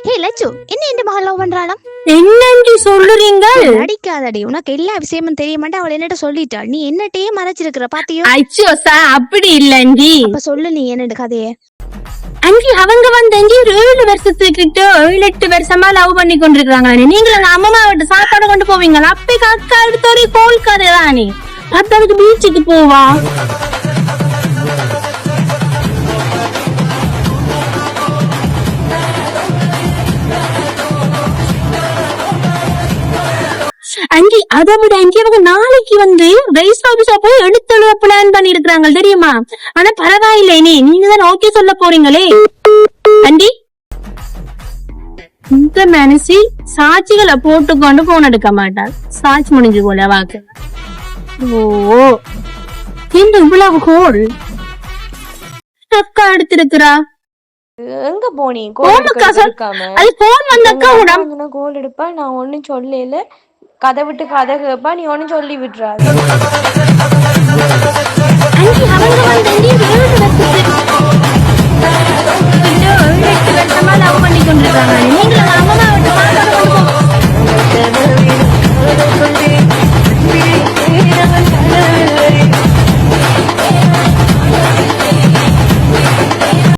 ஏய் லட்சு, என்ன இந்த மகள் லவ் பண்றாளாம்? என்னன்னு சொல்றீங்க? நடிக்காதடி, உனக்கு எல்லா விஷயமும் தெரிய மாட்டே. அவள் என்னட்ட சொல்லிட்டா, நீ என்னட்டையே மறைச்சிருக்கிற பாத்தியோ? அச்சோ அப்படி இல்லண்டி. அப்ப சொல்லு நீ என்னோட கதையே. அங்கி அவங்க வந்து அங்கி ஒரு 7 வருஷத்துக்கிட்ட 7-8 வருஷமா லவ் பண்ணி கொண்டிருக்காங்க. நீங்களும் அம்மா விட்டு சாப்பாடு கொண்டு போவீங்களா? அப்பே அக்கா எடுத்த ஒரு கோல் கதை தானே. அத்தாவுக்கு பீச்சுக்கு போவா. அங்கி அதை விட அங்கி அவங்க நாளைக்கு வந்து ரைஸ் ஆபீஸா போய் எழுத்தழுவ பிளான் பண்ணி இருக்கிறாங்க தெரியுமா? ஆனா பரவாயில்லை, நீங்க தான் ஓகே சொல்ல போறீங்களே. அண்டி இந்த மனசி சாட்சிகளை போட்டுக்கொண்டு போன் எடுக்க மாட்டாள். சாட்சி முடிஞ்சு போல வாக்கு. ஓ இந்த இவ்வளவு கோல் அக்கா எடுத்திருக்கிறா. எங்க போனி? அது போன் வந்தக்கா கோல் எடுப்பா. நான் ஒன்னும் சொல்லல. கதை விட்டு கதை கேப்பா. நீ ஒன்னும் சொல்லி விட்டுறாரு. அவங்க வந்து